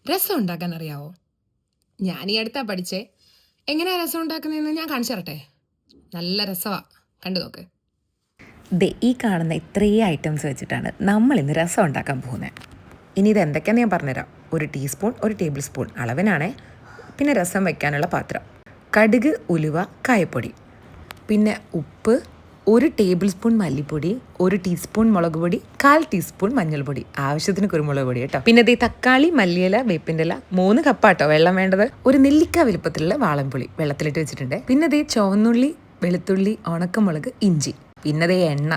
രസം ഉണ്ടാക്കാൻ അറിയാവോ? ഞാൻ ഈ അടുത്താ പഠിച്ചേ. എങ്ങനെയാ രസം ഉണ്ടാക്കുന്നതെന്ന് ഞാൻ കാണിച്ചു തരട്ടെ. നല്ല രസമാ, കണ്ടു നോക്ക്. ഈ കാണുന്ന ഇത്രയും ഐറ്റംസ് വെച്ചിട്ടാണ് നമ്മൾ ഇന്ന് രസം ഉണ്ടാക്കാൻ പോകുന്നത്. ഇനി ഇത് എന്തൊക്കെയാണെന്ന് ഞാൻ പറഞ്ഞുതരാം. 1 ടീസ്പൂൺ 1 ടേബിൾ സ്പൂൺ അളവിനാണേ. പിന്നെ രസം വയ്ക്കാനുള്ള പാത്രം, കടുക്, ഉലുവ, കായപ്പൊടി, പിന്നെ ഉപ്പ്, 1 ടേബിൾ സ്പൂൺ മല്ലിപ്പൊടി, 1 ടീസ്പൂൺ മുളക് പൊടി, 1/4 ടീസ്പൂൺ മഞ്ഞൾപ്പൊടി, ആവശ്യത്തിന് കുരുമുളക് പൊടി കേട്ടോ. പിന്നെ ഈ തക്കാളി, മല്ലിയില, വേപ്പിൻ്റെ ഇല, 3 കപ്പാട്ടോ വെള്ളം വേണ്ടത്. ഒരു നെല്ലിക്ക വലുപ്പത്തിലുള്ള വാളൻപുളി വെള്ളത്തിലിട്ട് വെച്ചിട്ടുണ്ട്. പിന്നെ ചുവന്നുള്ളി, വെളുത്തുള്ളി, ഉണക്കമുളക്, ഇഞ്ചി, പിന്നെ എണ്ണ.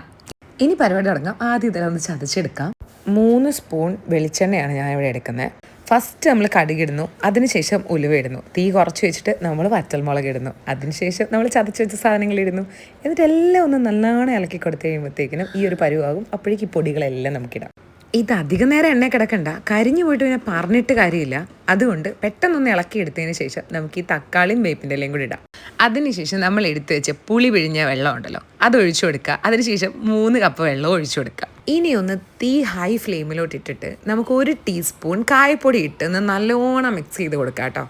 ഇനി പരിപാടി തുടങ്ങാം. ആദ്യം ഇതെല്ലാം ചതച്ചെടുക്കാം. 3 സ്പൂൺ വെളിച്ചെണ്ണയാണ് ഞാൻ ഇവിടെ എടുക്കുന്നത്. ഫസ്റ്റ് നമ്മൾ കടുകിടുന്നു, അതിനുശേഷം ഉലുവ ഇടുന്നു. തീ കുറച്ച് വെച്ചിട്ട് നമ്മൾ വറ്റൽമുളക് ഇടുന്നു. അതിനുശേഷം നമ്മൾ ചതച്ച് വെച്ച സാധനങ്ങളിടുന്നു. എന്നിട്ട് എല്ലാം ഒന്ന് നല്ലോണം ഇളക്കി കൊടുത്ത് കഴിയുമ്പോഴത്തേക്കിനും ഈ ഒരു പരുവാകും. അപ്പോഴേക്ക് ഈ പൊടികളെല്ലാം നമുക്കിടാം. ഇത് അധികം നേരം എണ്ണ കിടക്കണ്ട, കരിഞ്ഞു പോയിട്ട് പിന്നെ പറഞ്ഞിട്ട് കാര്യമില്ല. അതുകൊണ്ട് പെട്ടെന്നൊന്ന് ഇളക്കി എടുത്തതിന് ശേഷം നമുക്ക് ഈ തക്കാളിയും വേപ്പിൻ്റെ ഇലയും കൂടി ഇടാം. അതിനുശേഷം നമ്മൾ എടുത്തു വെച്ച പുളി പിഴിഞ്ഞ വെള്ളം ഉണ്ടല്ലോ, അത് ഒഴിച്ചു കൊടുക്കുക. അതിനുശേഷം 3 കപ്പ് വെള്ളം ഒഴിച്ചു കൊടുക്കുക. ഇനി ഒന്ന് തീ ഹൈ ഫ്ലെയിമിലോട്ട് ഇട്ടിട്ട് നമുക്ക് 1 ടീസ്പൂൺ കായപ്പൊടി ഇട്ട് നല്ലോണം മിക്സ് ചെയ്ത് കൊടുക്കുക കേട്ടോ.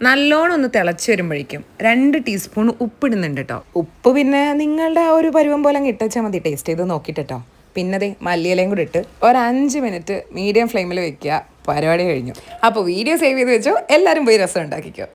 നല്ലോണം ഒന്ന് തിളച്ച് വരുമ്പോഴേക്കും 2 ടീസ്പൂൺ ഉപ്പിടുന്നുണ്ട് കേട്ടോ. ഉപ്പ് പിന്നെ നിങ്ങളുടെ ആ ഒരു പരുവം പോലെ അങ്ങ് ഇട്ടാൽ മതി, ടേസ്റ്റ് ചെയ്ത് നോക്കിയിട്ട് കേട്ടോ. പിന്നെ മല്ലിയിലയും കൂടി ഇട്ട് ഒരു 5 മിനിറ്റ് മീഡിയം ഫ്ലെയിമിൽ വെക്കുക. പരിപാടി കഴിഞ്ഞു. അപ്പോൾ വീഡിയോ സേവ് ചെയ്ത് വെച്ചോ. എല്ലാവരും പോയി രസം ഉണ്ടാക്കിക്കോ.